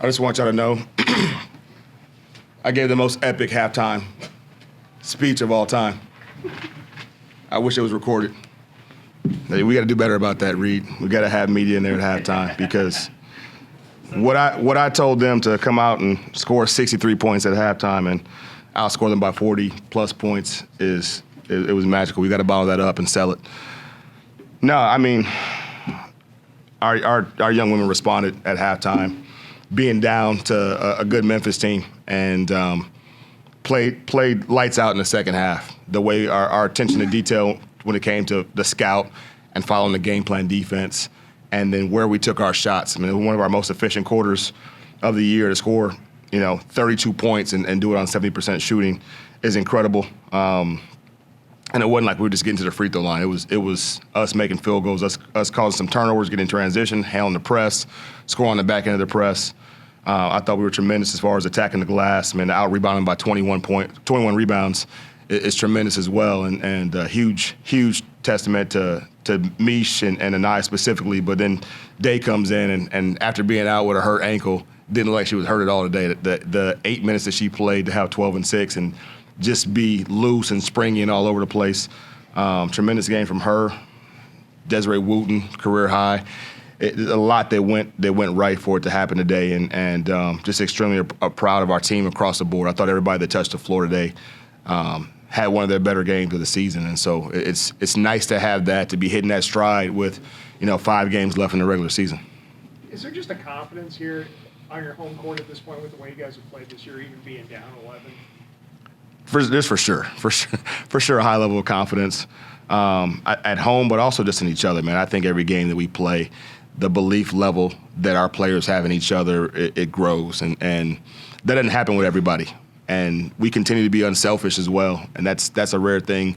I just want y'all to know I gave the most epic halftime speech of all time. I wish it was recorded. We got to do better about that, Reed. We got to have media in there at halftime because what I told them to come out and score 63 points at halftime and outscore them by 40-plus points it was magical. We got to bottle that up and sell it. No, I mean, our young women responded at halftime, being down to a good Memphis team, and played lights out in the second half. The way our attention to detail when it came to the scout and following the game plan defense, and then where we took our shots. I mean, it was one of our most efficient quarters of the year to score, 32 points and do it on 70% shooting is incredible. And it wasn't like we were just getting to the free throw line. It was us making field goals, us causing some turnovers, getting in transition, handling the press, scoring on the back end of the press. I thought we were tremendous as far as attacking the glass. I mean, out-rebounding by 21 rebounds is tremendous as well, and a huge testament to Mish and Anaya specifically. But then Day comes in, and after being out with a hurt ankle, didn't look like she was hurt at all today. The 8 minutes that she played to have 12 and 6 and just be loose and springy and all over the place. Tremendous game from her. Desiree Wooten, career high. A lot that went right for it to happen today, and just extremely proud of our team across the board. I thought everybody that touched the floor today had one of their better games of the season, and so it's nice to have that, to be hitting that stride with 5 games left in the regular season. Is there just a confidence here on your home court at this point with the way you guys have played this year, even being down 11? There's for sure a high level of confidence at home, but also just in each other, man. I think every game that we play, the belief level that our players have in each other, it grows, and that doesn't happen with everybody. And we continue to be unselfish as well, and that's a rare thing.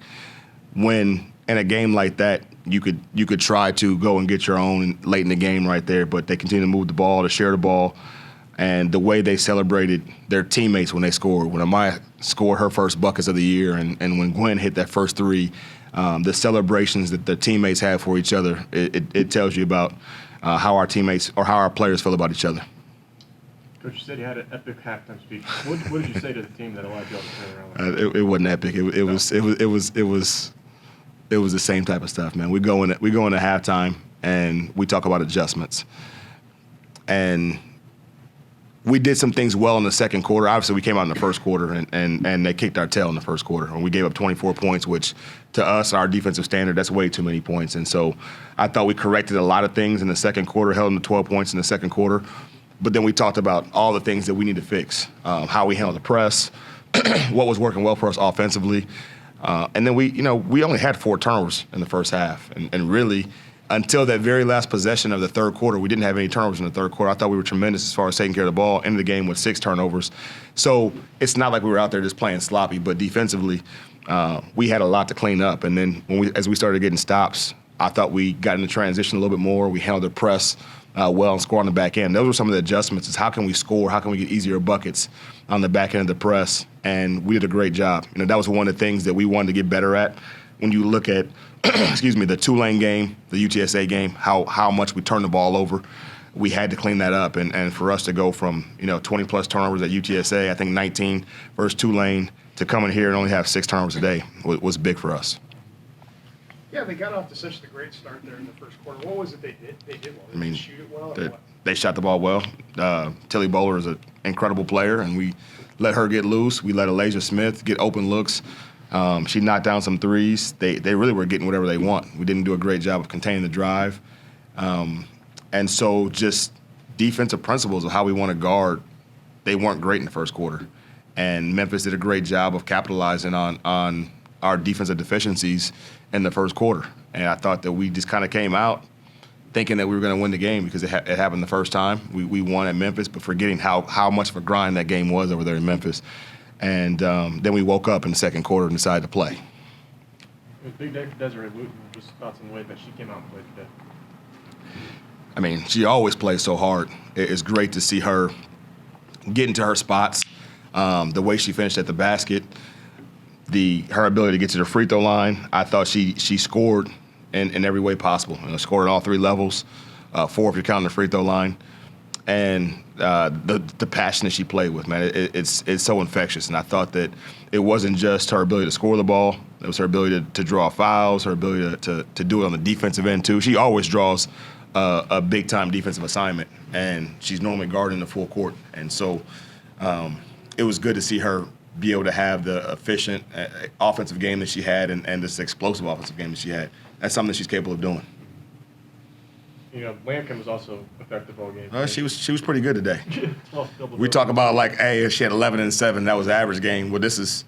When in a game like that, you could try to go and get your own late in the game right there, but they continue to move the ball, to share the ball. And the way they celebrated their teammates when they scored, when Amaya scored her first buckets of the year, and when Gwen hit that first 3, the celebrations that the teammates have for each other, it tells you about how our teammates or how our players feel about each other. Coach, you said you had an epic halftime speech. What did you say to the team that allowed you all to turn around? It wasn't epic. It was the same type of stuff, man. We go into halftime and we talk about adjustments, and we did some things well in the second quarter. Obviously, we came out in the first quarter, and they kicked our tail in the first quarter. And we gave up 24 points, which to us, our defensive standard, that's way too many points. And so I thought we corrected a lot of things in the second quarter, held them to 12 points in the second quarter. But then we talked about all the things that we need to fix, how we handle the press, what was working well for us offensively. And then we only had 4 turnovers in the first half. And really, until that very last possession of the third quarter, we didn't have any turnovers in the third quarter. I thought we were tremendous as far as taking care of the ball. Ended the game with 6 turnovers. So it's not like we were out there just playing sloppy, but defensively, we had a lot to clean up. And then as we started getting stops, I thought we got into transition a little bit more. We handled the press well and scored on the back end. Those were some of the adjustments, is how can we score, how can we get easier buckets on the back end of the press, and we did a great job. That was one of the things that we wanted to get better at. When you look at the Tulane game, the UTSA game, how much we turned the ball over, we had to clean that up. And for us to go from 20-plus turnovers at UTSA, I think 19 versus Tulane, to come in here and only have 6 turnovers a day was big for us. Yeah, they got off to such a great start there in the first quarter. What was it they did? They did well. Did they shoot it well? They shot the ball well. Tilly Bowler is an incredible player, and we let her get loose. We let Elijah Smith get open looks. She knocked down some threes. They really were getting whatever they want. We didn't do a great job of containing the drive. And so just defensive principles of how we want to guard, they weren't great in the first quarter. And Memphis did a great job of capitalizing on our defensive deficiencies in the first quarter. And I thought that we just kind of came out thinking that we were going to win the game because it happened the first time. We won at Memphis, but forgetting how much of a grind that game was over there in Memphis. And then we woke up in the second quarter and decided to play. It was a big day for Desiree Wooten. Just thoughts on the way that she came out and played today. I mean, she always plays so hard. It's great to see her get into her spots, the way she finished at the basket, her ability to get to the free throw line. I thought she scored in every way possible. Scored at all 3 levels, 4 if you're counting the free throw line. and the passion that she played with, man, it's so infectious. And I thought that it wasn't just her ability to score the ball; it was her ability to draw fouls, her ability to do it on the defensive end too. She always draws a big time defensive assignment, and she's normally guarding the full court. And so it was good to see her be able to have the efficient offensive game that she had, and this explosive offensive game that she had. That's something that she's capable of doing. You know, Lampkin was also effective all game. She was pretty good today. 12 double We talk about like, hey, she had 11 and 7. That was the average game. Well, this is,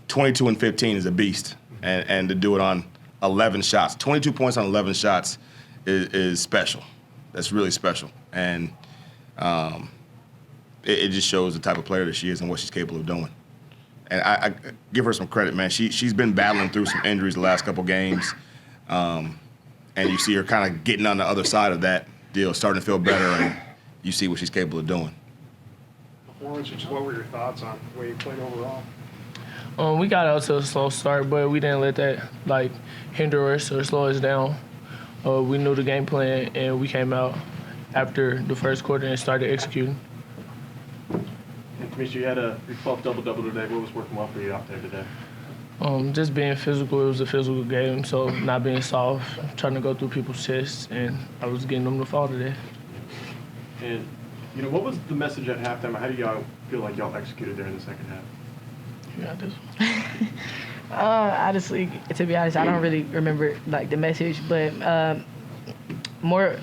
22 and 15 is a beast, and to do it on 11 shots, 22 points on 11 shots is special. That's really special, and it just shows the type of player that she is and what she's capable of doing. And I give her some credit, man. She's been battling through some injuries the last couple games. And you see her kind of getting on the other side of that deal, starting to feel better, and you see what she's capable of doing. Performance, just what were your thoughts on the way you played overall? We got out to a slow start, but we didn't let that hinder us or slow us down. We knew the game plan, and we came out after the first quarter and started executing. And Kamisha, you had your 12th double-double today. What was working well for you out there today? Just being physical. It was a physical game, so not being soft, trying to go through people's chests, and I was getting them to fall today. And, what was the message at halftime? How do y'all feel like y'all executed there in the second half? You got this. Honestly, to be honest, I don't really remember the message, but more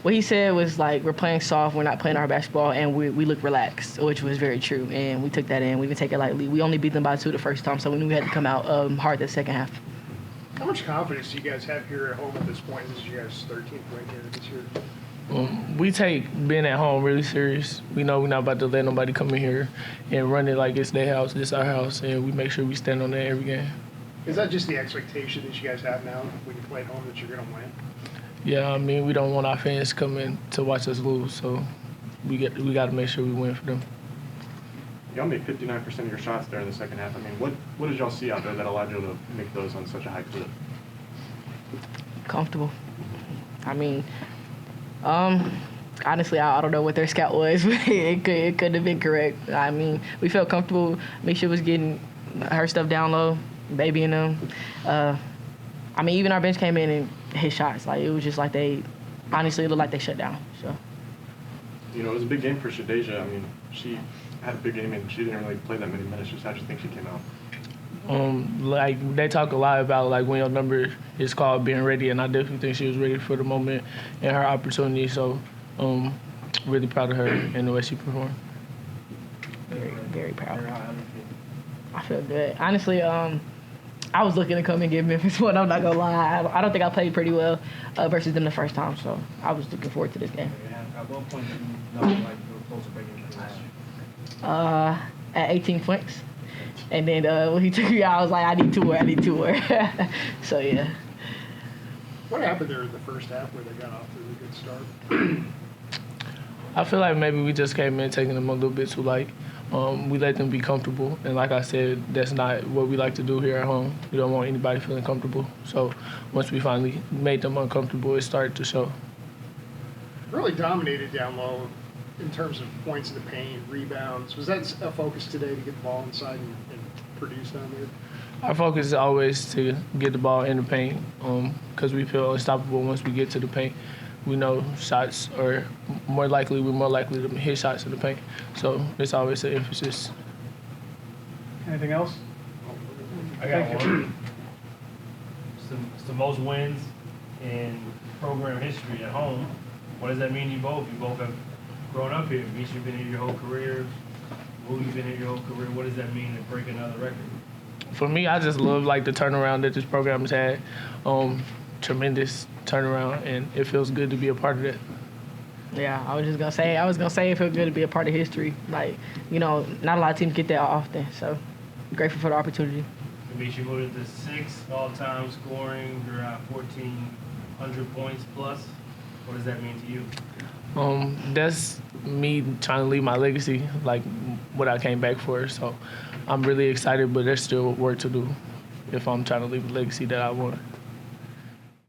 what he said was we're playing soft, we're not playing our basketball, and we look relaxed, which was very true, and we took that in. We didn't take it lightly. We only beat them by 2 the first time, so we knew we had to come out hard the second half. How much confidence do you guys have here at home at this point? This is your guys' 13th win here this year. We take being at home really serious. We know we're not about to let nobody come in here and run it like it's their house, it's our house, and we make sure we stand on that every game. Is that just the expectation that you guys have now when you play at home that you're going to win? Yeah, we don't want our fans coming to watch us lose, so we got to make sure we win for them. Y'all made 59% of your shots there in the second half. What did y'all see out there that allowed you to make those on such a high clip? Comfortable. Honestly, I don't know what their scout was, but it could have been correct. We felt comfortable. Misha was getting her stuff down low, babying them. Even our bench came in and hit shots. It was just it looked like they shut down. So. It was a big game for Shadeja. She had a big game and she didn't really play that many minutes. Just how do you think she came out? They talk a lot about when your number is called being ready, and I definitely think she was ready for the moment and her opportunity. So, really proud of her and the way she performed. Very, very proud. I feel good. Honestly, I was looking to come and give Memphis one. I'm not gonna lie. I don't think I played pretty well versus them the first time, so I was looking forward to this game. At what point did you know you were close to breaking the last? At 18 points. And then when he took me out, I was like, I need two more. So, yeah. What happened there in the first half where they got off to a good start? I feel like maybe we just came in taking them a little bit too light. We let them be comfortable. And like I said, that's not what we like to do here at home. We don't want anybody feeling comfortable. So once we finally made them uncomfortable, it started to show. Really dominated down low in terms of points in the paint, rebounds. Was that a focus today to get the ball inside and produce down there? Our focus is always to get the ball in the paint because we feel unstoppable once we get to the paint. We know shots are we're more likely to hit shots in the paint. So it's always an emphasis. Anything else? I got one. It's the most wins in program history at home. What does that mean to you both? You both have grown up here. Misha, you've been here your whole career. Will, you've been here your whole career. What does that mean to break another record? For me, I just love the turnaround that this program has had. Tremendous turnaround, and it feels good to be a part of that. Yeah, I was gonna say it feels good to be a part of history. Not a lot of teams get that often, so I'm grateful for the opportunity. Misha, what is the sixth all-time scoring? You're at 1,400 points plus. What does that mean to you? That's me trying to leave my legacy, what I came back for. So I'm really excited, but there's still work to do if I'm trying to leave a legacy that I want.